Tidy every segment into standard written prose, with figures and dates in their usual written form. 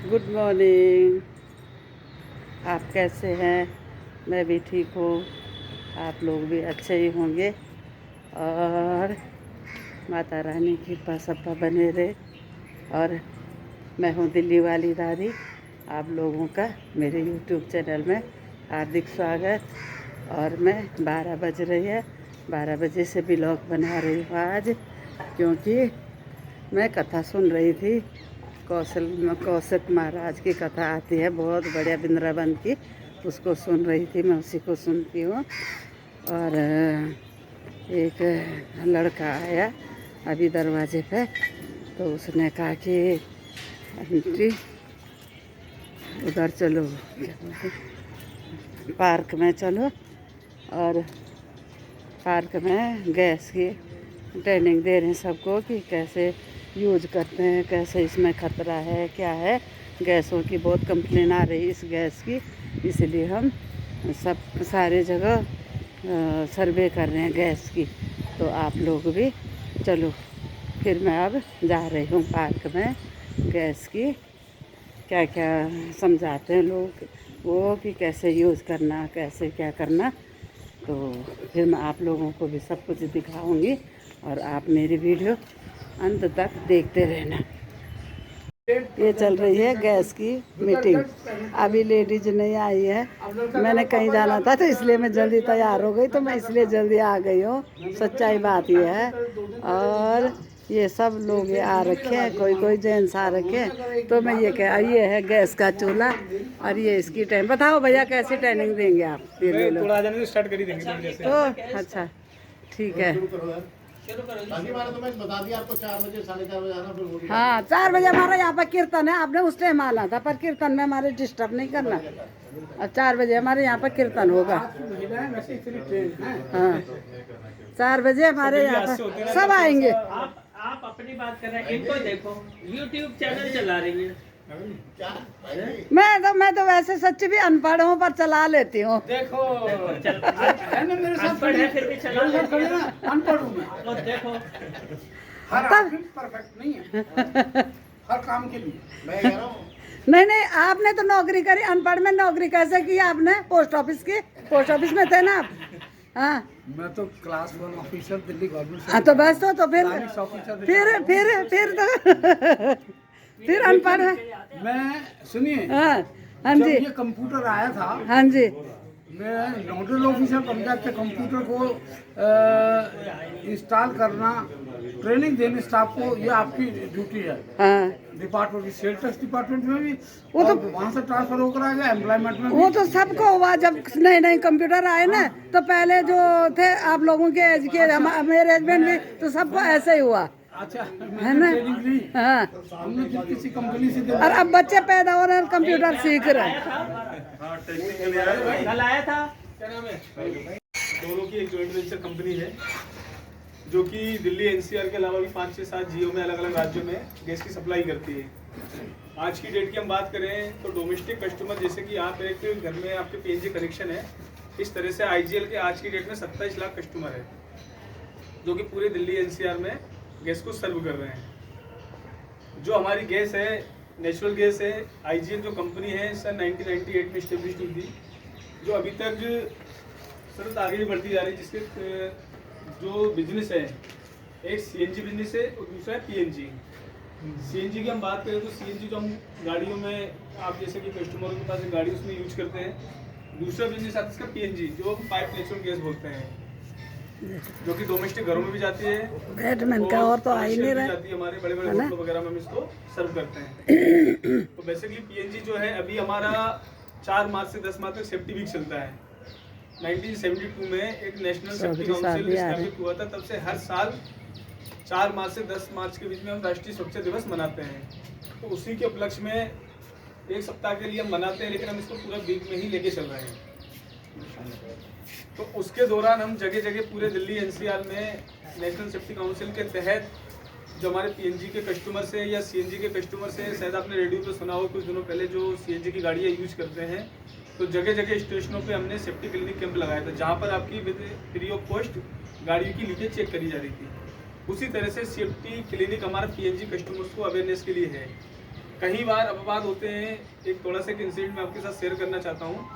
Good morning. आप कैसे हैं? मैं भी ठीक हूँ। आप लोग भी अच्छे ही होंगे और माता रानी की कृपा सब पर बने रहे। और मैं हूँ दिल्ली वाली दादी। आप लोगों का मेरे यूट्यूब चैनल में हार्दिक स्वागत। और मैं 12 बज रही है, 12 बजे से ब्लॉग बना रही हूँ आज, क्योंकि मैं कथा सुन रही थी। कौशिक महाराज की कथा आती है, बहुत बढ़िया, वृंदावन की। उसको सुन रही थी, मैं उसी को सुनती हूँ। और एक लड़का आया अभी दरवाजे पे, तो उसने कहा कि आंटी उधर चलो, पार्क में चलो। और पार्क में गैस की ट्रेनिंग दे रहे हैं सबको कि कैसे यूज करते हैं, कैसे इसमें ख़तरा है, क्या है। गैसों की बहुत कंप्लेन आ रही है इस गैस की, इसलिए हम सब सारे जगह सर्वे कर रहे हैं गैस की। तो आप लोग भी चलो। फिर मैं अब जा रही हूँ पार्क में। गैस की क्या क्या समझाते हैं लोग वो, कि कैसे यूज़ करना, कैसे क्या करना। तो फिर मैं आप लोगों को भी सब कुछ दिखाऊंगी और आप मेरी वीडियो अंत तक देखते रहना। ये चल रही है गैस की मीटिंग। अभी लेडीज नहीं आई है। मैंने कहीं जाना था तो इसलिए मैं जल्दी तैयार हो गई, तो मैं इसलिए जल्दी आ गई हूँ। सच्चाई बात ये है। और ये सब लोग ये आ रखे हैं, कोई कोई जेंट्स आ रखे हैं। तो मैं ये है गैस का चूल्हा और ये इसकी टाइम। बताओ भैया कैसी ट्रेनिंग देंगे आप? स्टार्ट कर ही देंगे तो अच्छा ठीक है। बाकी हमारा तो मैं बता दिया आपको 4 बजे 4:30 बजे आना, फिर हाँ 4 बजे हमारा यहाँ पर कीर्तन है। आपने उस टाइम आना था, पर कीर्तन में हमारे डिस्टर्ब नहीं करना। और 4 बजे हमारे यहाँ पर कीर्तन होगा। हाँ 4 बजे हमारे यहाँ पर सब आएंगे। आप अपनी बात कर रहे हैं, इनको देखो YouTube चैनल चला रही है। मैं तो वैसे सच्ची भी अनपढ़ हूँ, पर चला लेती हूँ। देखो अनपढ़ है फिर भी चला लेती है। अनपढ़ हूँ मैं। और देखो हर आदमी परफेक्ट नहीं है हर काम के लिए। मैं कह रहा हूँ नहीं, आपने तो नौकरी करी। अनपढ़ में नौकरी कैसे की आपने? पोस्ट ऑफिस की, पोस्ट ऑफिस में थे ना आप? हाँ मैं तो क्लास 1 ऑफिसर दिल्ली गवर्नमेंट। हाँ तो बस तो फिर फिर अनपढ़ है। मैं सुनिए, हाँ जब जी, ये कंप्यूटर आया था, हाँ जी। मैं नोडल ऑफिसर पंजाब के कंप्यूटर को इंस्टॉल करना, ट्रेनिंग देने स्टाफ को, ये आपकी ड्यूटी है। हाँ डिपार्टमेंट की सेल टैक्स डिपार्टमेंट में भी, वो तो वहाँ से ट्रांसफर होकर आ गया एम्प्लॉयमेंट में वो भी। तो सबको हुआ जब नए नए कंप्यूटर आए ना। तो पहले जो थे आप लोगों के एज के, मेरे हस्बैंड भी, तो सबको ऐसे ही हुआ अच्छा, है ना। ट्रेनिंग ली हाँ हमने किसी कंपनी से। और अब बच्चे पैदा हो रहे हैं, कंप्यूटर सीख रहे हैं। कल आया था। क्या नाम है? दोनों की एक जॉइंट वेंचर कंपनी है, जो कि दिल्ली एनसीआर के अलावा भी 5 से 7 जिलों में अलग अलग राज्यों में गैस की सप्लाई करती है। आज की डेट की हम बात करें तो डोमेस्टिक कस्टमर, जैसे कि आप एक घर में आपके पीएनजी कनेक्शन है, इस तरह से आईजीएल के आज की डेट में 27 लाख कस्टमर है, जो कि पूरे दिल्ली एनसीआर में गैस को सर्व कर रहे हैं। जो हमारी गैस है, नेचुरल गैस है। आईजीएल जो कंपनी है सन 1998 में इस्टेब्लिश हुई थी, जो अभी तक सतत आगे भी बढ़ती जा रही है। जिसके जो बिजनेस है, एक सीएनजी बिजनेस है और दूसरा है पीएनजी। सीएनजी की हम बात करें तो सीएनजी जो हम गाड़ियों में, आप जैसे कि कस्टमरों के पास एक गाड़ी उसमें यूज करते हैं। दूसरा बिजनेस आता है इसका पीएनजी, जो पाइप नेचुरल गैस बोलते हैं, जो कि डोमेस्टिक घरों में भी जाती है, बैटमैन का और तो आ ही नहीं रहा जाती है, हमारे बड़े बड़े होटलों वगैरह में हम इसको सर्व करते हैं। तो बेसिकली पीएनजी जो है, अभी हमारा 4 मार्च से 10 मार्च तक सेफ्टी वीक चलता है। 1972 में एक नेशनल सेफ्टी काउंसिल स्थापित हुआ था, तब से हर साल 4 मार्च से 10 मार्च के बीच में हम राष्ट्रीय स्वच्छता दिवस मनाते हैं। तो उसी के उपलक्ष्य में एक सप्ताह के लिए हम मनाते हैं, लेकिन हम इसको पूरा वीक में ही लेके चल रहे हैं। तो उसके दौरान हम जगह जगह पूरे दिल्ली एनसीआर में नेशनल सेफ्टी काउंसिल के तहत जो हमारे पीएनजी के कस्टमर से या सीएनजी के कस्टमर से, शायद आपने रेडियो पे सुना हो कुछ दिनों पहले, जो सीएनजी की गाड़ियाँ यूज करते हैं, तो जगह जगह स्टेशनों पे हमने सेफ्टी क्लिनिक कैंप लगाया था, जहाँ पर आपकी फ्री ऑफ कॉस्ट गाड़ियों की लीकेज चेक करी जा रही थी। उसी तरह से सेफ्टी क्लिनिक हमारा पीएनजी कस्टमर्स को अवेयरनेस के लिए है। कई बार अपवाद होते हैं। एक थोड़ा सा एक इंसिडेंट मैं आपके साथ शेयर करना चाहता हूँ।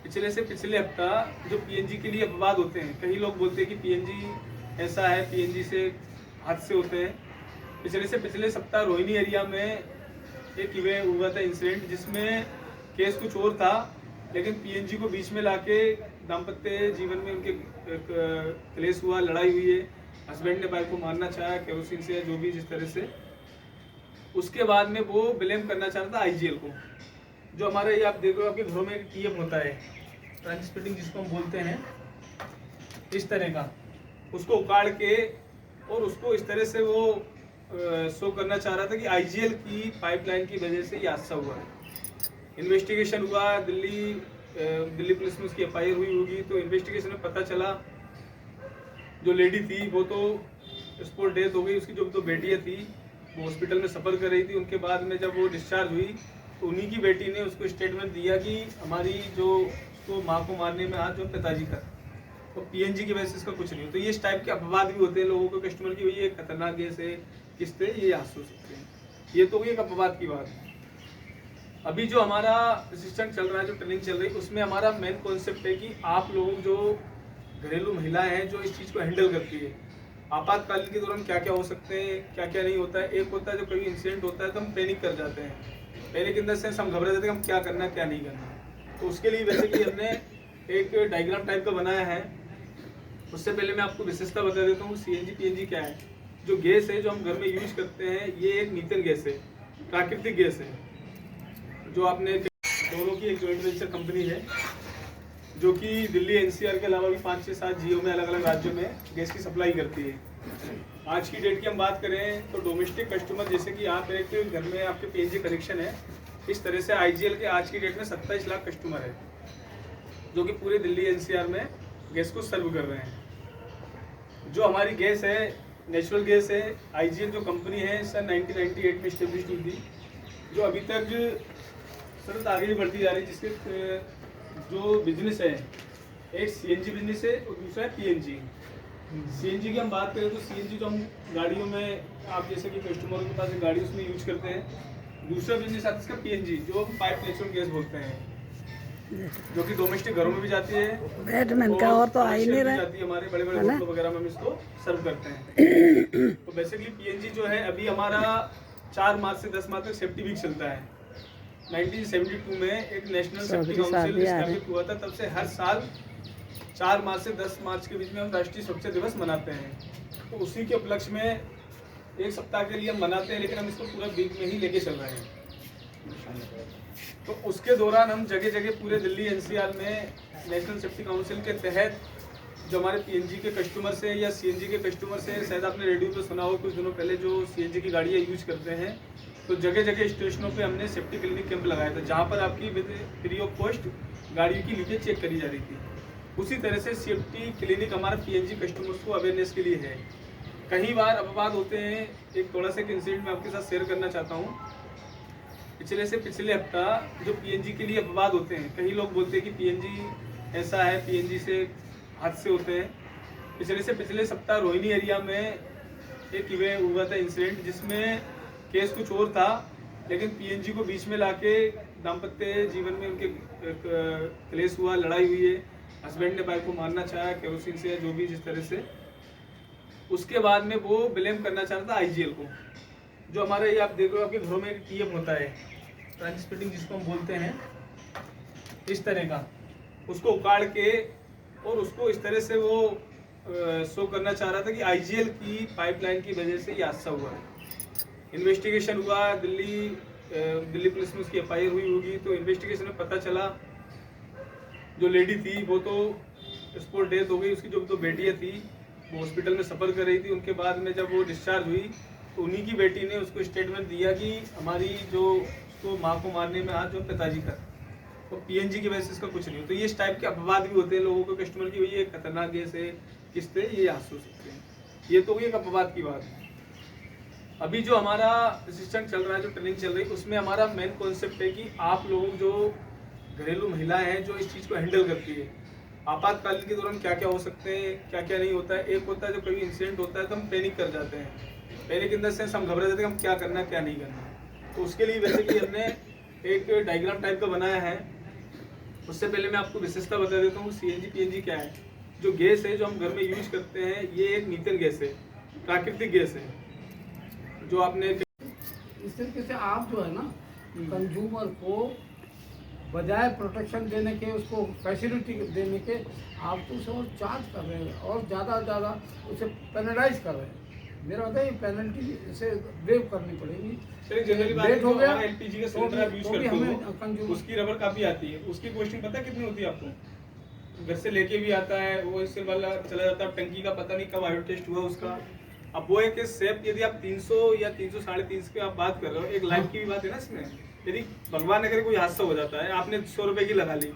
पिछले हफ्ता जो पीएनजी के लिए अपवाद होते हैं, कई लोग बोलते हैं कि पीएनजी ऐसा है, पीएनजी से हादसे होते हैं। पिछले सप्ताह रोहिणी एरिया में एक इवेंट हुआ था, इंसिडेंट, जिसमें केस कुछ और था, लेकिन पीएनजी को बीच में लाके दाम्पत्य जीवन में उनके क्लेश हुआ, लड़ाई हुई है। हस्बैंड ने वाइफ को मारना चाहा केरोसिन से या जो भी जिस तरह से। उसके बाद में वो ब्लेम करना चाह रहा था आईजीएल को। जो हमारे ये आप देख रहे हो आपके घरों में एक टीएम होता है, ट्रांसमिटिंग जिसको हम बोलते हैं, इस तरह का, उसको उखाड़ के और उसको इस तरह से वो शो करना चाह रहा था कि आईजीएल की पाइपलाइन की वजह से ये हादसा हुआ है। इन्वेस्टिगेशन हुआ, दिल्ली पुलिस में उसकी एफआईआर हुई होगी। तो इन्वेस्टिगेशन में पता चला जो लेडी थी वो तो स्पॉट डेथ हो गई, उसकी जो दो बेटियां थी वो हॉस्पिटल में सफ़र कर रही थी। उनके बाद में जब वो डिस्चार्ज हुई तो उन्हीं की बेटी ने उसको स्टेटमेंट दिया कि हमारी जो उसको माँ को मारने में हाथ जो पिताजी का, तो पीएनजी की वजह से इसका कुछ नहीं हो। तो ये इस टाइप के अपवाद भी होते हैं लोगों को, कस्टमर की, ये खतरनाक गैस है, किससे ये हादसे हो सकते हैं। ये तो एक अपवाद की बात है। अभी जो हमारा सिस्टम चल रहा है, जो ट्रेनिंग चल रही है, उसमें हमारा मेन कॉन्सेप्ट है कि आप लोग जो घरेलू महिलाएं हैं जो इस चीज़ को हैंडल करती है, आपातकालीन के दौरान क्या क्या हो सकते हैं, क्या क्या नहीं होता है। एक होता है जो कोई इंसिडेंट होता है तो हम पैनिक कर जाते हैं, पैनिक इन द सेंस हम घबरा जाते हैं कि हम क्या करना है क्या नहीं करना। तो उसके लिए वैसे कि हमने एक डायग्राम टाइप का बनाया है। उससे पहले मैं आपको विशेषता बता देता हूँ, सीएनजी पीएनजी क्या है। जो गैस है जो हम घर में यूज करते हैं, ये एक मीथेन गैस है, प्राकृतिक गैस है, जो आपने दोनों की एक जॉइंट वेंचर कंपनी है, जो कि दिल्ली एनसीआर के अलावा भी 5 से 7 जियो में अलग अलग राज्यों में गैस की सप्लाई करती है। आज की डेट की हम बात करें तो डोमेस्टिक कस्टमर, जैसे कि आप एक घर में आपके पीएनजी कनेक्शन है, इस तरह से आईजीएल के आज की डेट में 27 लाख कस्टमर है जो कि पूरे दिल्ली एनसीआर में गैस को सर्व कर रहे हैं। जो हमारी गैस है नेचुरल गैस है। आईजीएल जो कंपनी है सन 1998 में स्टेब्लिश हुई थी, जो अभी तक सतत आगे भी बढ़ती जा रही है। जिसके जो बिजनेस है, एक सीएनजी बिजनेस है और दूसरा है पीएनजी। सीएनजी की हम बात करें तो सीएनजी जो हम गाड़ियों में, आप जैसे कि कस्टमरों के पास एक गाड़ी उसमें यूज करते हैं। दूसरा बिजनेस आता है इसका पीएनजी, जो हम पाइप नेचुरल गैस बोलते हैं, जो कि डोमेस्टिक घरों में भी जाती है, बैटमैन का और तो आ ही नहीं रहा जाती है, हमारे बड़े बड़े होटलों वगैरह में हम इसको सर्व करते हैं। तो बेसिकली पीएनजी जो है अभी हमारा 4 मार्च से 10 मार्च तक सेफ्टी वीक चलता है। 1972 में एक नेशनल सेफ्टी काउंसिल स्थापित हुआ था, तब से हर साल 4 मार्च से 10 मार्च के बीच में हम राष्ट्रीय सुरक्षा दिवस मनाते हैं। तो उसी के उपलक्ष्य में एक सप्ताह के लिए हम मनाते हैं, लेकिन हम इसको पूरा वीक में ही लेके चल रहे हैं। तो उसके दौरान हम जगह जगह पूरे दिल्ली एनसीआर में नेशनल सेफ्टी काउंसिल के तहत जो हमारे पीएनजी के कस्टमर से या सीएनजी के कस्टमर से, शायद आपने रेडियो पे सुना हो कुछ दिनों पहले, जो सीएनजी की गाड़ियाँ यूज करते हैं, तो जगह जगह स्टेशनों पे हमने सेफ्टी क्लिनिक कैंप लगाया था, जहाँ पर आपकी फ्री ऑफ कॉस्ट गाड़ियों की लीकेज चेक करी जा रही थी। उसी तरह से सेफ्टी क्लिनिक हमारा पीएनजी कस्टमर्स को अवेयरनेस के लिए है। कई बार अपवाद होते हैं। एक थोड़ा सा एक इंसिडेंट मैं आपके साथ शेयर करना चाहता हूँ। पिछले हफ्ता जो पीएनजी के लिए अपवाद होते हैं, कई लोग बोलते हैं कि पीएनजी ऐसा है, पीएनजी से हादसे होते हैं। पिछले सप्ताह रोहिणी एरिया में एक इवेंट हुआ था, इंसिडेंट, जिसमें केस कुछ और था, लेकिन पीएनजी को बीच में लाके दाम्पत्य जीवन में उनके क्लेश हुआ, लड़ाई हुई है। हस्बैंड ने वाइफ को मारना चाहा केरोसिन से या जो भी जिस तरह से। उसके बाद में वो ब्लेम करना चाह रहा था आईजीएल को। जो हमारे ये आप देख रहे हो आपके घरों में एक टीएम होता है, ट्रांसमिटिंग जिसको हम बोलते हैं, इस तरह का, उसको उखाड़ के और उसको इस तरह से वो शो करना चाह रहा था कि आईजीएल की पाइपलाइन की वजह से ये हादसा हुआ है। इन्वेस्टिगेशन हुआ, दिल्ली पुलिस में उसकी एफआईआर हुई होगी। तो इन्वेस्टिगेशन में पता चला जो लेडी थी वो तो स्पॉट डेथ हो गई, उसकी जो दो बेटियां थी वो हॉस्पिटल में सफ़र कर रही थी। उनके बाद में जब वो डिस्चार्ज हुई तो उन्हीं की बेटी ने उसको स्टेटमेंट दिया कि हमारी जो उसको माँ को मारने में हाथ जो पिताजी का, तो पीएनजी की वजह से इसका कुछ नहीं हो। तो ये इस टाइप के अपवाद भी होते हैं लोगों को, कस्टमर की, ये खतरनाक गैस है, किससे ये हादसे हो सकते हैं। ये तो एक अपवाद की बात है। अभी जो हमारा सिस्टम चल रहा है, जो ट्रेनिंग चल रही है, उसमें हमारा मेन कॉन्सेप्ट है कि आप लोग जो घरेलू महिलाएं हैं जो इस चीज़ को हैंडल करती है, आपातकालीन के दौरान क्या क्या हो सकते हैं, क्या क्या नहीं होता है। एक होता है जो कोई इंसिडेंट होता है तो हम पैनिक कर जाते हैं, पैनिक इन द सेंस हम घबरा जाते हैं कि हम क्या करना है क्या नहीं करना। तो उसके लिए वैसे कि हमने एक डायग्राम टाइप का बनाया है। उससे पहले मैं आपको विशेषता बता देता हूँ CNG PNG क्या है। जो गैस है जो हम घर में यूज करते हैं ये एक मीथेन गैस है, प्राकृतिक गैस है जो आपने इस तरीके से आप जो है ना कंज्यूमर को बजाय प्रोटेक्शन देने के, उसको फैसिलिटी देने के, आप तो उसे और चार्ज कर रहे हैं और ज़्यादा उसे पेनलाइज कर रहे हैं। मेरा होता है ये पेनल्टी इसे वेव करनी पड़ेगी। जनरली बात है, हो गया LPG का सिलेंडर आप यूज करते हो उसकी रबर काफी आती है। उसकी कॉस्टिंग पता है कितनी होती है आपको? घर से लेके भी आता है वो, इससे वाला चला जाता है टंकी का, पता नहीं कब आयो टेस्ट हुआ उसका। अब वो एक सेफ, यदि आप 300 या 300 साढ़े 300 की आप बात कर रहे हो, एक लाइफ की भी बात है ना इसमें। यदि भगवान अगर कोई हादसा हो जाता है, आपने 100 रुपए की लगा ली,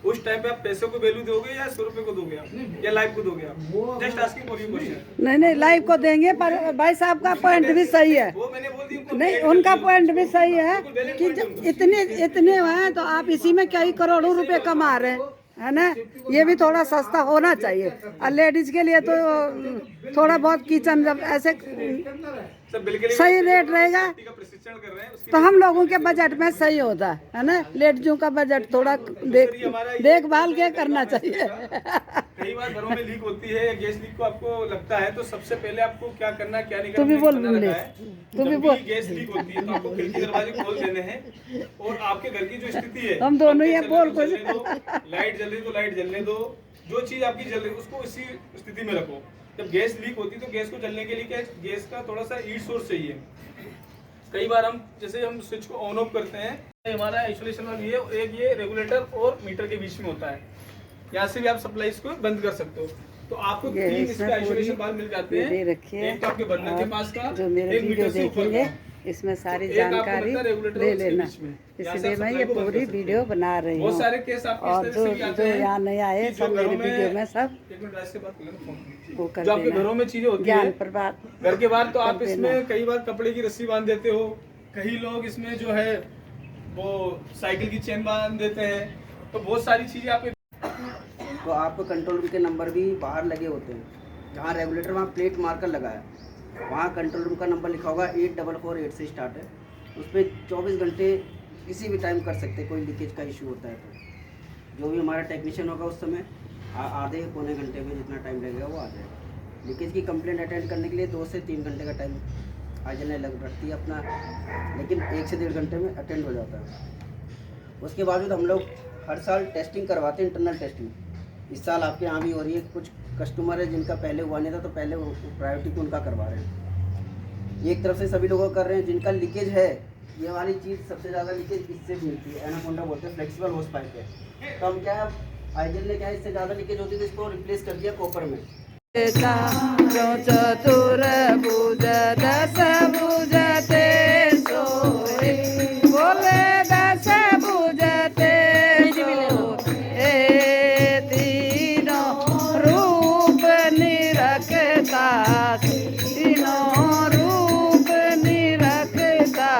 उस टाइम पे आप पैसे को वैल्यू दोगे या 100 रुपए को दोगे आप, या लाइफ को दोगे आप? Just asking for you question. नहीं लाइव को देंगे, पर भाई साहब का पॉइंट भी सही है। वो मैंने बोल दी नहीं, उनका पॉइंट भी सही है कि इतने हैं तो आप इसी में कई करोड़ों रुपए कमा रहे हैं, है ना। ये भी थोड़ा सस्ता होना चाहिए। और लेडीज के लिए तो थोड़ा बहुत किचन जब ऐसे सही रेट रहेगा तो हम लोगों के बजट में सही होता है ना। लेडीजों का बजट थोड़ा देखभाल के करना चाहिए। कई बार घरों में लीक होती है या गैस लीक को आपको लगता है, तो सबसे पहले आपको क्या करना क्या नहीं करना, तू भी बोल गैस लीक होती है तो आपको खिड़की दरवाजे खोल देने हैं और आपके घर की जो स्थिति है, हम दोनों ये बोल को लाइट जल रही तो लाइट जलने दो, जो चीज आपकी जल रही उसको इसी स्थिति में रखो। जब गैस लीक होती है तो गैस को जलने के लिए क्या, गैस का थोड़ा सा हीट सोर्स चाहिए। कई बार हम जैसे हम स्विच को ऑन ऑफ करते हैं, हमारा आइसोलेशन वाला एक ये रेगुलेटर और मीटर के बीच में होता है, यहाँ से भी आप सप्लाई को बंद कर सकते हो। तो आपको 3 इसके आइसोलेशन बार मिल जाते हैं। एक तो आपके बर्नर के पास का, जो मेरे एक मीटर से ऊपर का, इसमें सारी जानकारी ले लेना, इसलिए मैं ये पूरी वीडियो बना रही हूँ। बहुत सारे केस आपके और जो यहाँ नहीं आए सब मेरे वीडियो में सब वो कर जो आपके घरों में चीजें होती ज्ञान है प्रभात घर के बाहर, तो आप इसमें कई बार कपड़े की रस्सी बांध देते हो, कई लोग इसमें जो है वो साइकिल की चेन बांध देते हैं। तो बहुत सारी चीजें आप तो आपको कंट्रोल रूम के नंबर भी बाहर लगे होते हैं। जहाँ रेगुलेटर वहाँ प्लेट मार्कर लगा है, वहाँ कंट्रोल रूम का नंबर लिखा होगा 8448 से स्टार्ट है। उस पर 24 घंटे किसी भी टाइम कर सकते हैं, कोई लीकेज का इशू होता है तो जो भी हमारा टेक्नीशियन होगा उस समय आधे पौने घंटे में जितना टाइम लगेगा वो आ जाएगा। लीकेज की कंप्लेंट अटेंड करने के लिए 2 से 3 घंटे का टाइम आ जाने लग रखती है अपना, लेकिन 1 से 1.5 घंटे में अटेंड हो जाता है। उसके बावजूद हम लोग हर साल टेस्टिंग करवाते हैं, इंटरनल टेस्टिंग। इस साल आपके यहाँ भी हो रही है। कुछ कस्टमर है जिनका पहले हुआ नहीं था तो पहले प्रायोरिटी को उनका करवा रहे हैं। एक तरफ से सभी लोगों कर रहे हैं। जिनका लीकेज है, ये वाली चीज़ सबसे ज़्यादा लीकेज इससे मिलती है, एनाकोंडा बोलते हैं, फ्लेक्सिबल होस पाइप है। तो हम क्या आइजल ने क्या इससे ज़्यादा लीकेज होती है तो इसको रिप्लेस कर दिया कॉपर में। चतुर भुज दस भुजते सोए, बोले दस भुजते सोए, तीनों रूप निरखता, तीनों रूप निरखता,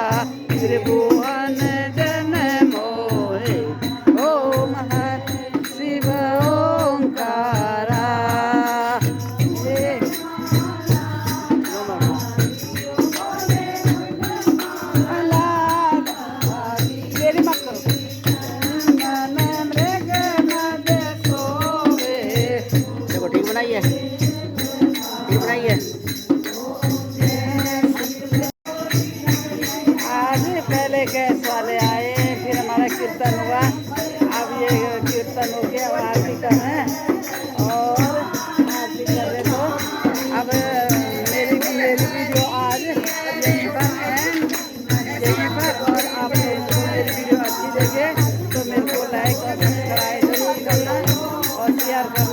त्रिभुवन जन मोहे, ओम हर शिव ओंकारा। आज पहले गैस वाले आए, फिर हमारा कीर्तन हुआ, अब ये कीर्तन हो गया, अब आरती कर रहे हैं और आरती कर रहे तो अब मेरी वीडियो आज यहीं पर और आप लोगों को मेरी वीडियो अच्छी लगे तो मेरे को लाइक और सब्सक्राइब जरूर करना और शेयर करना।